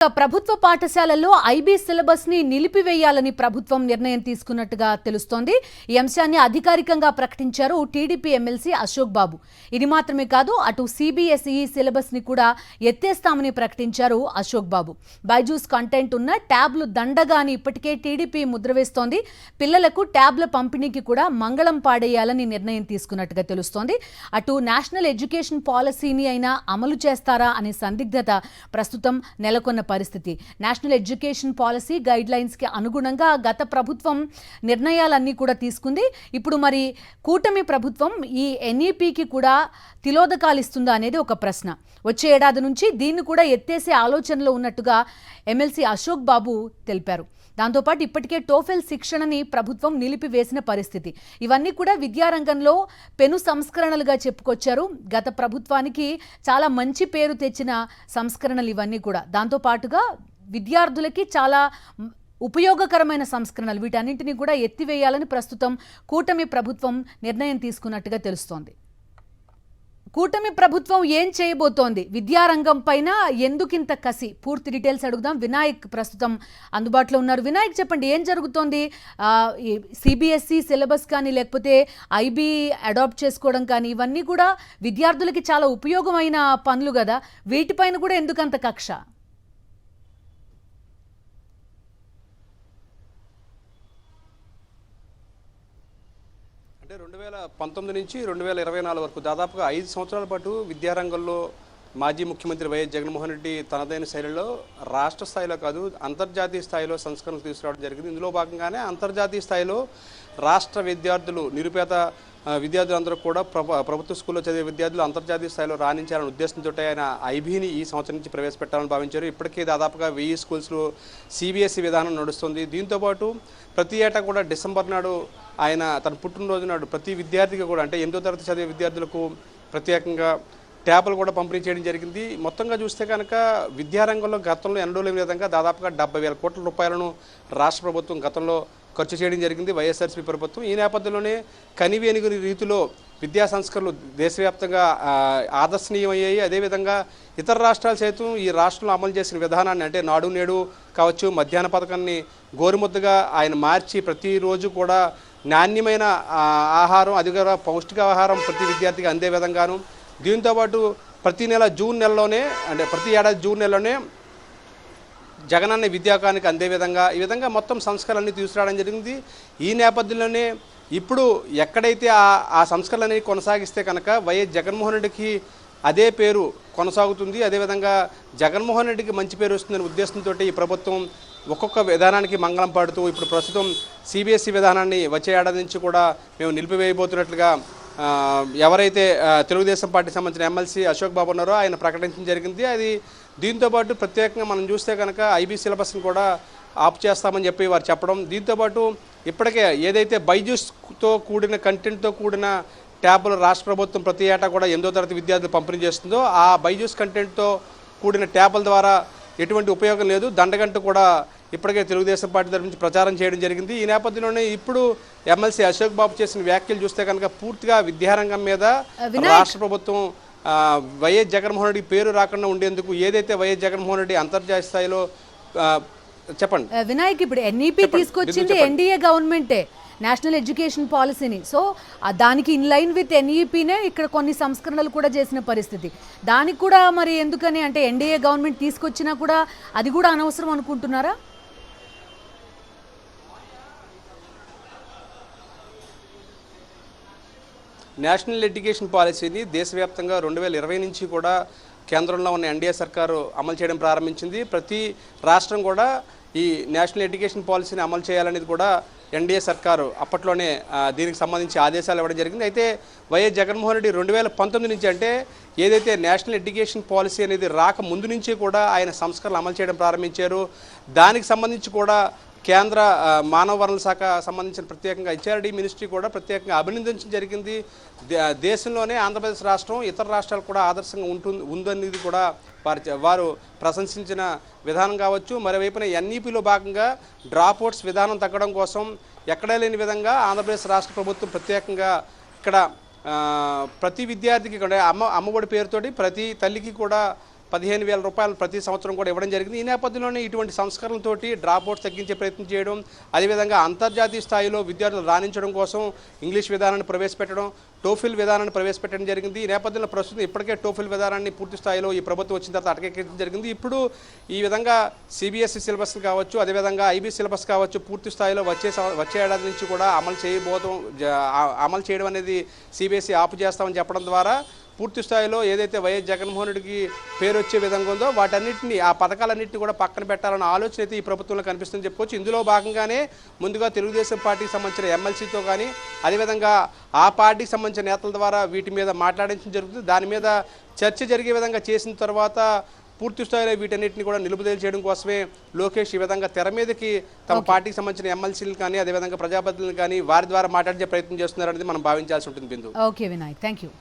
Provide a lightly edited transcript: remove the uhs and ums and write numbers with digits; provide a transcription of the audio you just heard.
ప్రభుత్వ పాఠశాలల్లో IB syllabus ని నిలిపివేయాలని ప్రభుత్వం నిర్ణయం తీసుకున్నట్టుగా తెలుస్తోంది. ఈ అంశాన్ని అధికారికంగా ప్రకటించారు టీడీపీ ఎమ్మెల్సీ అశోక్ బాబు. ఇది మాత్రమే కాదు, అటు సిబిఎస్ఈ సిలబస్ ని కూడా ఎత్తేస్తామని ప్రకటించారు అశోక్ బాబు. బైజూస్ కంటెంట్ ఉన్న ట్యాబ్లు దండగా అని ఇప్పటికే టీడీపీ ముద్ర వేస్తోంది. పిల్లలకు ట్యాబ్ల పంపిణీకి కూడా మంగళం పాడేయాలని నిర్ణయం తీసుకున్నట్టుగా తెలుస్తోంది. అటు నేషనల్ ఎడ్యుకేషన్ పాలసీని అయినా అమలు చేస్తారా అనే సందిగ్ధత ప్రస్తుతం నెలకొన్న పరిస్థితి. National education policy guide lines కి అనుగుణంగా గత ప్రభుత్వం నిర్ణయాలన్నీ కూడా తీసుకుంది. ఇప్పుడు మరి కూటమి ప్రభుత్వం ఈ ఎన్ఈపీకి కూడా తిలోదకాలు ఇస్తుందా అనేది ఒక ప్రశ్న. వచ్చే ఏడాది నుంచి దీన్ని కూడా ఎత్తేసే ఆలోచనలో ఉన్నట్టుగా ఎమ్మెల్సీ అశోక్ బాబు తెలిపారు. దాంతోపాటు ఇప్పటికే టోఫెల్ శిక్షణని ప్రభుత్వం నిలిపివేసిన పరిస్థితి. ఇవన్నీ కూడా విద్యారంగంలో పెను సంస్కరణలుగా చెప్పుకొచ్చారు. గత ప్రభుత్వానికి చాలా మంచి పేరు తెచ్చిన సంస్కరణలు ఇవన్నీ కూడా. దాంతోపాటుగా విద్యార్థులకి చాలా ఉపయోగకరమైన సంస్కరణలు, వీటన్నింటినీ కూడా ఎత్తివేయాలని ప్రస్తుతం కూటమి ప్రభుత్వం నిర్ణయం తీసుకున్నట్టుగా తెలుస్తోంది. కూటమి ప్రభుత్వం ఏం చేయబోతోంది, విద్యారంగం పైన ఎందుకింత కసి, పూర్తి డీటెయిల్స్ అడుగుదాం. వినాయక్ ప్రస్తుతం అందుబాటులో ఉన్నారు. వినాయక్, చెప్పండి, ఏం జరుగుతోంది? సిబిఎస్ఈ సిలబస్ కానీ లేకపోతే ఐబీ అడాప్ట్ చేసుకోవడం కానీ ఇవన్నీ కూడా విద్యార్థులకి చాలా ఉపయోగమైన పనులు కదా, వీటిపైన కూడా ఎందుకంత కక్ష? అంటే 2019 నుంచి 2024 వరకు దాదాపుగా 5 సంవత్సరాల పాటు విద్యారంగంలో మాజీ ముఖ్యమంత్రి వైఎస్ జగన్మోహన్ రెడ్డి తనదైన శైలిలో రాష్ట్ర స్థాయిలో కాదు అంతర్జాతీయ స్థాయిలో సంస్కరణలు తీసుకురావడం జరిగింది. ఇందులో భాగంగానే అంతర్జాతీయ స్థాయిలో రాష్ట్ర విద్యార్థులు, నిరుపేద విద్యార్థులందరూ కూడా ప్రభుత్వ స్కూల్లో చదివే విద్యార్థులు అంతర్జాతీయ స్థాయిలో రాణించాలనే ఉద్దేశంతో ఆయన ఐబీని ఈ సంవత్సరం నుంచి ప్రవేశపెట్టాలని భావించారు. ఇప్పటికే దాదాపుగా 1000 స్కూల్స్లో సిబిఎస్ఈ విధానం నడుస్తుంది. దీంతోపాటు ప్రతి ఏటా కూడా డిసెంబర్ నాడు ఆయన తన పుట్టినరోజు నాడు ప్రతి విద్యార్థికి కూడా, అంటే 8వ తరగతి చదివే విద్యార్థులకు ప్రత్యేకంగా ట్యాబ్లు కూడా పంపిణీ చేయడం జరిగింది. మొత్తంగా చూస్తే కనుక విద్యారంగంలో గతంలో ఎన్నడూ లేని విధంగా దాదాపుగా 70,000 కోట్ల రూపాయలను రాష్ట్ర ప్రభుత్వం గతంలో ఖర్చు చేయడం జరిగింది, వైఎస్ఆర్సీపీ ప్రభుత్వం. ఈ నేపథ్యంలోనే కనివేనుగుని రీతిలో విద్యా సంస్కరణలు దేశవ్యాప్తంగా ఆదర్శనీయమయ్యాయి. అదేవిధంగా ఇతర రాష్ట్రాలు సైతం ఈ రాష్ట్రంలో అమలు చేసిన విధానాన్ని, అంటే నాడు నేడు కావచ్చు, మధ్యాహ్న పథకాన్ని గోరుముద్దగా ఆయన మార్చి ప్రతిరోజు కూడా నాణ్యమైన ఆహారం, అది కూడా పౌష్టికాహారం ప్రతి విద్యార్థికి అందే విధంగాను, దీంతోపాటు ప్రతి నెల జూన్ నెలలోనే, అంటే ప్రతి ఏడాది జూన్ నెలలోనే జగనన్న విద్యాకానికి అందే విధంగా, ఈ విధంగా మొత్తం సంస్కరణలన్నీ తీసుకురావడం జరిగింది. ఈ నేపథ్యంలోనే ఇప్పుడు ఎక్కడైతే ఆ సంస్కరణలని కొనసాగిస్తే కనుక వైఎస్ జగన్మోహన్ రెడ్డికి అదే పేరు కొనసాగుతుంది, అదేవిధంగా జగన్మోహన్ రెడ్డికి మంచి పేరు వస్తుందనే ఉద్దేశంతో ఈ ప్రభుత్వం ఒక్కొక్క విధానానికి మంగళం పాడుతూ ఇప్పుడు ప్రస్తుతం సిబిఎస్ఈ విధానాన్ని వచ్చే ఏడాది నుంచి కూడా మేము నిలిపివేయబోతున్నట్లుగా ఎవరైతే తెలుగుదేశం పార్టీకి సంబంధించిన ఎమ్మెల్సీ అశోక్ బాబు ఉన్నారో ఆయన ప్రకటించడం జరిగింది. అది దీంతోపాటు ప్రత్యేకంగా మనం చూస్తే కనుక ఐబీ సిలబస్ని కూడా ఆఫ్ చేస్తామని చెప్పి వారు చెప్పడం, దీంతోపాటు ఇప్పటికే ఏదైతే బైజూస్తో కూడిన కంటెంట్తో కూడిన ట్యాబ్లు రాష్ట్ర ప్రభుత్వం ప్రతి ఏటా కూడా 8వ తరగతి విద్యార్థులు పంపిణీ చేస్తుందో ఆ బైజూస్ కంటెంట్తో కూడిన ట్యాబ్ల ద్వారా ఎటువంటి ఉపయోగం లేదు, దండగంట కూడా ఇప్పటికే తెలుగుదేశం పార్టీ తరఫు నుంచి ప్రచారం చేయడం జరిగింది. ఈ నేపథ్యంలోనే ఇప్పుడు ఎమ్మెల్సీ అశోక్ బాబు చేసిన వ్యాఖ్యలు చూస్తే కనుక పూర్తిగా విద్యారంగం మీద రాష్ట్ర ప్రభుత్వం వైఎస్ జగన్మోహన్ రెడ్డి పేరు రాకుండా ఉండేందుకు ఏదైతే వైఎస్ జగన్మోహన్ రెడ్డి అంతర్జాతీయ స్థాయిలో చెప్పండి వినాయక్, ఇప్పుడు ఎన్ఈపీ తీసుకొచ్చింది ఎన్డీఏ గవర్నమెంటే నేషనల్ ఎడ్యుకేషన్ పాలసీని. సో దానికి ఇన్ లైన్ విత్ ఎన్ఈపీనే ఇక్కడ కొన్ని సంస్కరణలు కూడా చేసిన పరిస్థితి. దానికి కూడా మరి ఎందుకని, అంటే ఎన్డీఏ గవర్నమెంట్ తీసుకొచ్చినా కూడా అది కూడా అనవసరం అనుకుంటున్నారా? నేషనల్ ఎడ్యుకేషన్ పాలసీని దేశవ్యాప్తంగా 2020 నుంచి కూడా కేంద్రంలో ఉన్న ఎన్డీఏ సర్కారు అమలు చేయడం ప్రారంభించింది. ప్రతి రాష్ట్రం కూడా ఈ నేషనల్ ఎడ్యుకేషన్ పాలసీని అమలు చేయాలనేది కూడా ఎన్డీఏ సర్కారు అప్పట్లోనే దీనికి సంబంధించి ఆదేశాలు ఇవ్వడం జరిగింది. అయితే వైఎస్ జగన్మోహన్ రెడ్డి 2019 నుంచి, అంటే ఏదైతే నేషనల్ ఎడ్యుకేషన్ పాలసీ అనేది రాక ముందు నుంచి కూడా ఆయన సంస్కరణలు అమలు చేయడం ప్రారంభించారు. దానికి సంబంధించి కూడా కేంద్ర మానవ వనరుల శాఖ సంబంధించిన ప్రత్యేకంగా హెచ్ఆర్డీ మినిస్ట్రీ కూడా ప్రత్యేకంగా అభినందించడం జరిగింది. దేశంలోనే ఆంధ్రప్రదేశ్ రాష్ట్రం ఇతర రాష్ట్రాలు కూడా ఆదర్శంగా ఉందనేది కూడా వారు ప్రశంసించిన విధానం కావచ్చు. మరోవైపున ఎన్ఈపీలో భాగంగా డ్రాప్అవుట్స్ విధానం తగ్గడం కోసం ఎక్కడా లేని విధంగా ఆంధ్రప్రదేశ్ రాష్ట్ర ప్రభుత్వం ప్రత్యేకంగా ఇక్కడ ప్రతి విద్యార్థికి కూడా అమ్మఒడి పేరుతోటి ప్రతి తల్లికి కూడా 15,000 రూపాయలు ప్రతి సంవత్సరం కూడా ఇవ్వడం జరిగింది. ఈ నేపథ్యంలోనే ఇటువంటి సంస్కరణలతోటి డ్రాప్ అవుట్స్ తగ్గించే ప్రయత్నం చేయడం, అదేవిధంగా అంతర్జాతీయ స్థాయిలో విద్యార్థులు రాణించడం కోసం ఇంగ్లీష్ విధానాన్ని ప్రవేశపెట్టడం, టోఫిల్ విధానాన్ని ప్రవేశపెట్టడం జరిగింది. ఈ నేపథ్యంలో ప్రస్తుతం ఇప్పటికే టోఫిల్ విధానాన్ని పూర్తి స్థాయిలో ఈ ప్రభుత్వం వచ్చిన తర్వాత అటకెక్కించడం జరిగింది. ఇప్పుడు ఈ విధంగా సిబిఎస్ఈ సిలబస్ కావచ్చు, అదేవిధంగా ఐబీ సిలబస్ కావచ్చు, పూర్తి స్థాయిలో వచ్చే ఏడాది నుంచి కూడా అమలు చేయడం అనేది సిబిఎస్ఈ ఆపు చేస్తామని చెప్పడం ద్వారా పూర్తి స్థాయిలో ఏదైతే వైఎస్ జగన్మోహన్ రెడ్డికి పేరు వచ్చే విధంగా ఉందో వాటన్నిటిని, ఆ పథకాలన్నింటినీ కూడా పక్కన పెట్టాలన్న ఆలోచన అయితే ఈ ప్రభుత్వంలో కనిపిస్తుందని చెప్పుకోవచ్చు. ఇందులో భాగంగానే ముందుగా తెలుగుదేశం పార్టీకి సంబంధించిన ఎమ్మెల్సీతో కానీ, అదేవిధంగా ఆ పార్టీకి సంబంధించిన నేతల ద్వారా వీటి మీద మాట్లాడించడం జరుగుతుంది. దాని మీద చర్చ జరిగే విధంగా చేసిన తర్వాత పూర్తి స్థాయిలో వీటన్నిటిని కూడా నిలుపుదల చేయడం కోసమే లోకేష్ ఈ విధంగా తెర మీదకి తమ పార్టీకి సంబంధించిన ఎమ్మెల్సీలు కానీ, అదేవిధంగా ప్రజాప్రతినిధులు కానీ వారి ద్వారా మాట్లాడే ప్రయత్నం చేస్తున్నారు అనేది మనం భావించాల్సి ఉంటుంది. Bindu. Okay Vinayak, thank you.